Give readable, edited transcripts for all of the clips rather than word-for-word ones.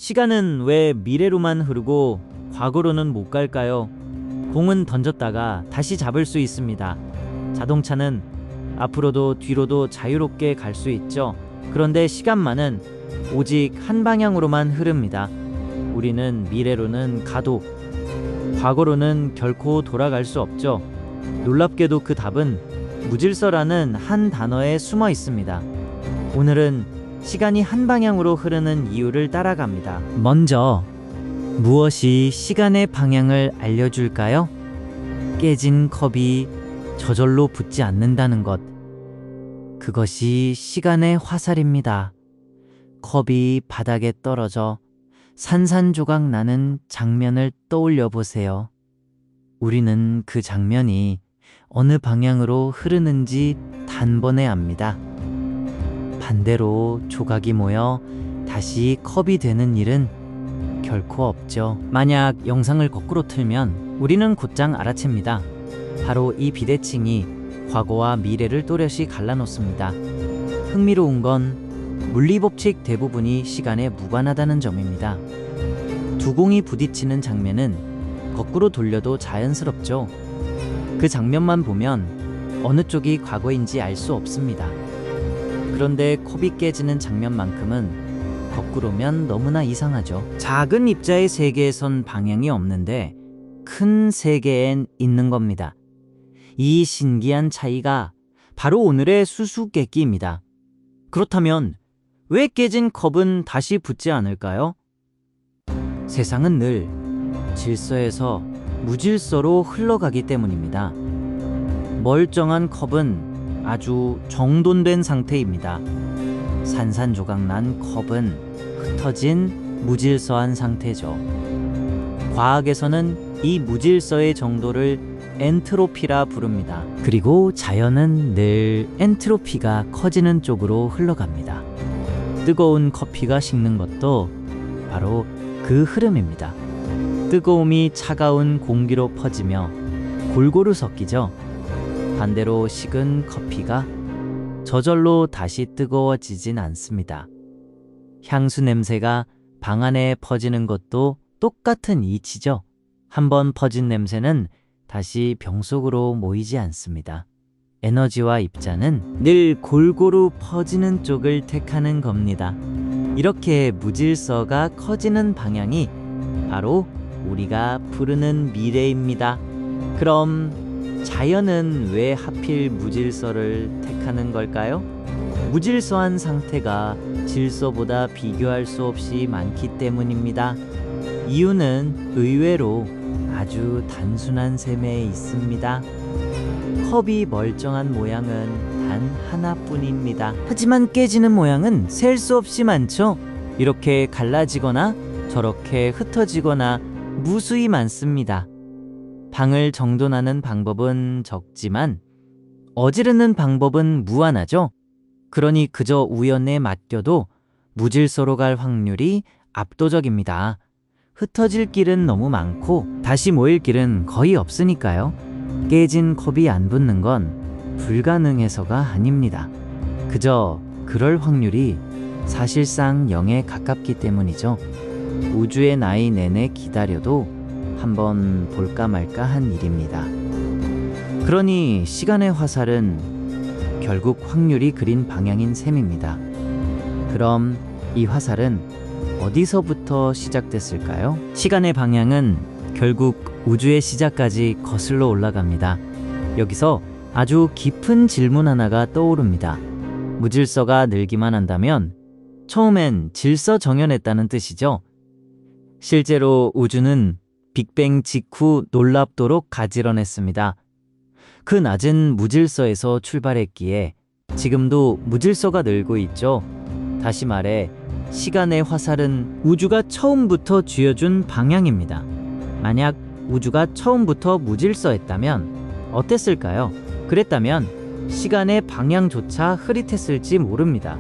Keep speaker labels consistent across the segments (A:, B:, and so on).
A: 시간은 왜 미래로만 흐르고 과거로는 못 갈까요? 공은 던졌다가 다시 잡을 수 있습니다. 자동차는 앞으로도 뒤로도 자유롭게 갈 수 있죠. 그런데 시간만은 오직 한 방향으로만 흐릅니다. 우리는 미래로는 가도 과거로는 결코 돌아갈 수 없죠. 놀랍게도 그 답은 무질서라는 한 단어에 숨어 있습니다. 오늘은 시간이 한 방향으로 흐르는 이유를 따라갑니다. 먼저 무엇이 시간의 방향을 알려줄까요? 깨진 컵이 저절로 붙지 않는다는 것. 그것이 시간의 화살입니다. 컵이 바닥에 떨어져 산산조각 나는 장면을 떠올려 보세요. 우리는 그 장면이 어느 방향으로 흐르는지 단번에 압니다. 반대로 조각이 모여 다시 컵이 되는 일은 결코 없죠. 만약 영상을 거꾸로 틀면 우리는 곧장 알아챕니다. 바로 이 비대칭이 과거와 미래를 또렷이 갈라놓습니다. 흥미로운 건 물리법칙 대부분이 시간에 무관하다는 점입니다. 두 공이 부딪히는 장면은 거꾸로 돌려도 자연스럽죠. 그 장면만 보면 어느 쪽이 과거인지 알 수 없습니다. 그런데 컵이 깨지는 장면만큼은 거꾸로면 너무나 이상하죠. 작은 입자의 세계에선 방향이 없는데 큰 세계엔 있는 겁니다. 이 신기한 차이가 바로 오늘의 수수께끼입니다. 그렇다면 왜 깨진 컵은 다시 붙지 않을까요? 세상은 늘 질서에서 무질서로 흘러가기 때문입니다. 멀쩡한 컵은 아주 정돈된 상태입니다. 산산조각 난 컵은 흩어진 무질서한 상태죠. 과학에서는 이 무질서의 정도를 엔트로피라 부릅니다. 그리고 자연은 늘 엔트로피가 커지는 쪽으로 흘러갑니다. 뜨거운 커피가 식는 것도 바로 그 흐름입니다. 뜨거움이 차가운 공기로 퍼지며 골고루 섞이죠. 반대로 식은 커피가 저절로 다시 뜨거워지진 않습니다. 향수 냄새가 방 안에 퍼지는 것도 똑같은 이치죠. 한번 퍼진 냄새는 다시 병 속으로 모이지 않습니다. 에너지와 입자는 늘 골고루 퍼지는 쪽을 택하는 겁니다. 이렇게 무질서가 커지는 방향이 바로 우리가 부르는 미래입니다. 그럼 자연은 왜 하필 무질서를 택하는 걸까요? 무질서한 상태가 질서보다 비교할 수 없이 많기 때문입니다. 이유는 의외로 아주 단순한 셈에 있습니다. 컵이 멀쩡한 모양은 단 하나뿐입니다. 하지만 깨지는 모양은 셀 수 없이 많죠. 이렇게 갈라지거나 저렇게 흩어지거나 무수히 많습니다. 방을 정돈하는 방법은 적지만 어지르는 방법은 무한하죠. 그러니 그저 우연에 맡겨도 무질서로 갈 확률이 압도적입니다. 흩어질 길은 너무 많고 다시 모일 길은 거의 없으니까요. 깨진 컵이 안 붙는 건 불가능해서가 아닙니다. 그저 그럴 확률이 사실상 0에 가깝기 때문이죠. 우주의 나이 내내 기다려도 한번 볼까 말까 한 일입니다. 그러니 시간의 화살은 결국 확률이 그린 방향인 셈입니다. 그럼 이 화살은 어디서부터 시작됐을까요? 시간의 방향은 결국 우주의 시작까지 거슬러 올라갑니다. 여기서 아주 깊은 질문 하나가 떠오릅니다. 무질서가 늘기만 한다면 처음엔 질서정연했다는 뜻이죠. 실제로 우주는 빅뱅 직후 놀랍도록 가지런했습니다. 그 낮은 무질서에서 출발했기에 지금도 무질서가 늘고 있죠. 다시 말해 시간의 화살은 우주가 처음부터 쥐어준 방향입니다. 만약 우주가 처음부터 무질서했다면 어땠을까요? 그랬다면 시간의 방향조차 흐릿했을지 모릅니다.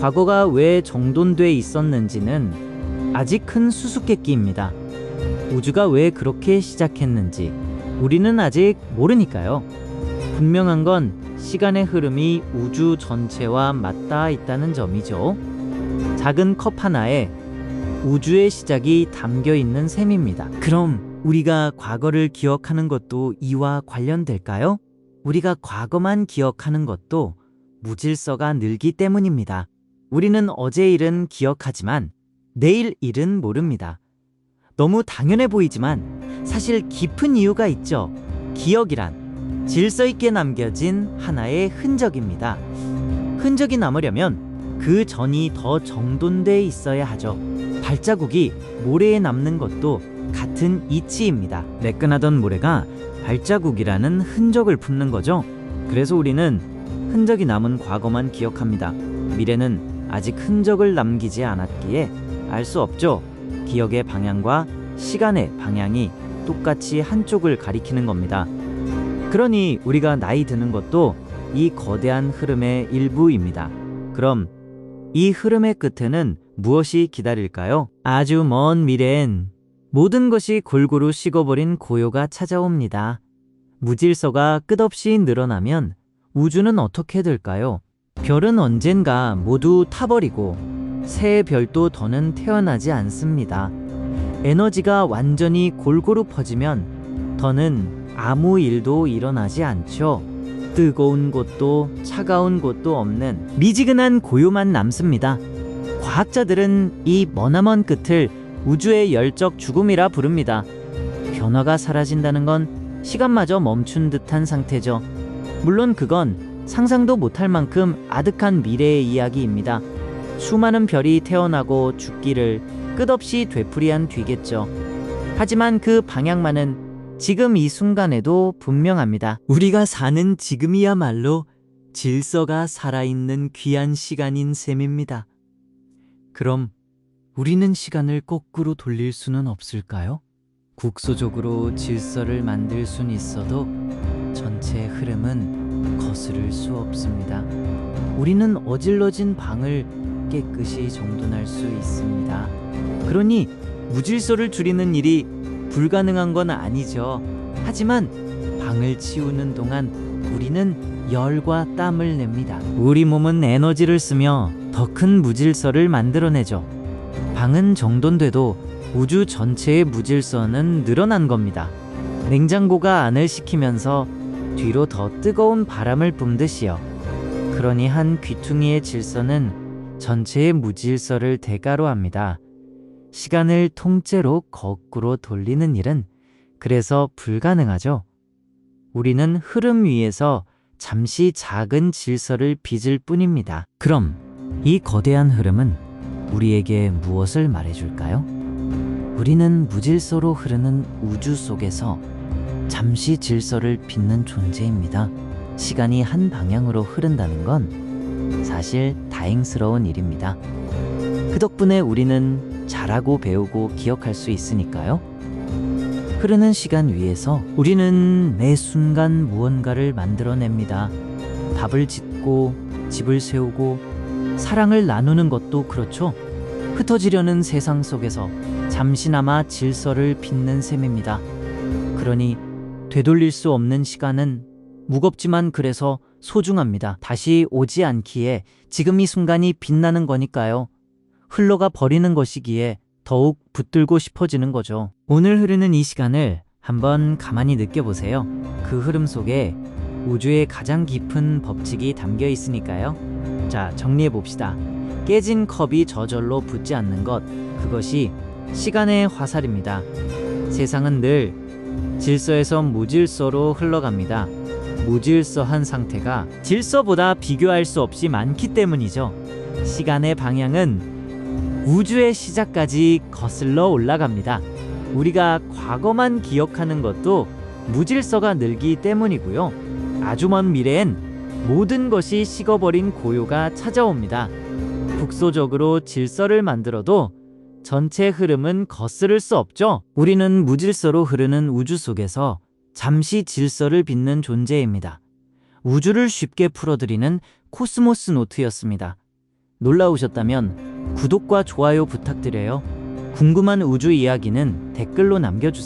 A: 과거가 왜 정돈돼 있었는지는 아직 큰 수수께끼입니다. 우주가 왜 그렇게 시작했는지 우리는 아직 모르니까요. 분명한 건 시간의 흐름이 우주 전체와 맞닿아 있다는 점이죠. 작은 컵 하나에 우주의 시작이 담겨 있는 셈입니다. 그럼 우리가 과거를 기억하는 것도 이와 관련될까요? 우리가 과거만 기억하는 것도 무질서가 늘기 때문입니다. 우리는 어제 일은 기억하지만 내일 일은 모릅니다. 너무 당연해 보이지만 사실 깊은 이유가 있죠. 기억이란 질서 있게 남겨진 하나의 흔적입니다. 흔적이 남으려면 그 전이 더 정돈돼 있어야 하죠. 발자국이 모래에 남는 것도 같은 이치입니다. 매끈하던 모래가 발자국이라는 흔적을 품는 거죠. 그래서 우리는 흔적이 남은 과거만 기억합니다. 미래는 아직 흔적을 남기지 않았기에 알 수 없죠. 기억의 방향과 시간의 방향이 똑같이 한쪽을 가리키는 겁니다. 그러니 우리가 나이 드는 것도 이 거대한 흐름의 일부입니다. 그럼 이 흐름의 끝에는 무엇이 기다릴까요? 아주 먼 미래엔 모든 것이 골고루 식어버린 고요가 찾아옵니다. 무질서가 끝없이 늘어나면 우주는 어떻게 될까요? 별은 언젠가 모두 타버리고 새 별도 더는 태어나지 않습니다. 에너지가 완전히 골고루 퍼지면 더는 아무 일도 일어나지 않죠. 뜨거운 곳도 차가운 곳도 없는 미지근한 고요만 남습니다. 과학자들은 이 머나먼 끝을 우주의 열적 죽음이라 부릅니다. 변화가 사라진다는 건 시간마저 멈춘 듯한 상태죠. 물론 그건 상상도 못할 만큼 아득한 미래의 이야기입니다. 수많은 별이 태어나고 죽기를 끝없이 되풀이한 뒤겠죠. 하지만 그 방향만은 지금 이 순간에도 분명합니다. 우리가 사는 지금이야말로 질서가 살아있는 귀한 시간인 셈입니다. 그럼 우리는 시간을 거꾸로 돌릴 수는 없을까요? 국소적으로 질서를 만들 순 있어도 전체 흐름은 거스를 수 없습니다. 우리는 어질러진 방을 깨끗이 정돈할 수 있습니다. 그러니 무질서를 줄이는 일이 불가능한 건 아니죠. 하지만 방을 치우는 동안 우리는 열과 땀을 냅니다. 우리 몸은 에너지를 쓰며 더 큰 무질서를 만들어내죠. 방은 정돈돼도 우주 전체의 무질서는 늘어난 겁니다. 냉장고가 안을 식히면서 뒤로 더 뜨거운 바람을 뿜듯이요. 그러니 한 귀퉁이의 질서는 전체의 무질서를 대가로 합니다. 시간을 통째로 거꾸로 돌리는 일은 그래서 불가능하죠. 우리는 흐름 위에서 잠시 작은 질서를 빚을 뿐입니다. 그럼 이 거대한 흐름은 우리에게 무엇을 말해줄까요? 우리는 무질서로 흐르는 우주 속에서 잠시 질서를 빚는 존재입니다. 시간이 한 방향으로 흐른다는 건 사실 다행스러운 일입니다. 그 덕분에 우리는 잘하고 배우고 기억할 수 있으니까요. 흐르는 시간 위에서 우리는 매 순간 무언가를 만들어냅니다. 밥을 짓고 집을 세우고 사랑을 나누는 것도 그렇죠. 흩어지려는 세상 속에서 잠시나마 질서를 빚는 셈입니다. 그러니 되돌릴 수 없는 시간은 무겁지만 그래서 소중합니다. 다시 오지 않기에 지금 이 순간이 빛나는 거니까요. 흘러가 버리는 것이기에 더욱 붙들고 싶어지는 거죠. 오늘 흐르는 이 시간을 한번 가만히 느껴보세요. 그 흐름 속에 우주의 가장 깊은 법칙이 담겨 있으니까요. 자, 정리해 봅시다. 깨진 컵이 저절로 붙지 않는 것, 그것이 시간의 화살입니다. 세상은 늘 질서에서 무질서로 흘러갑니다. 무질서한 상태가 질서보다 비교할 수 없이 많기 때문이죠. 시간의 방향은 우주의 시작까지 거슬러 올라갑니다. 우리가 과거만 기억하는 것도 무질서가 늘기 때문이고요. 아주 먼 미래엔 모든 것이 식어버린 고요가 찾아옵니다. 국소적으로 질서를 만들어도 전체 흐름은 거스를 수 없죠. 우리는 무질서로 흐르는 우주 속에서 잠시 질서를 빚는 존재입니다. 우주를 쉽게 풀어드리는 코스모스 노트였습니다. 놀라우셨다면 구독과 좋아요 부탁드려요. 궁금한 우주 이야기는 댓글로 남겨주세요.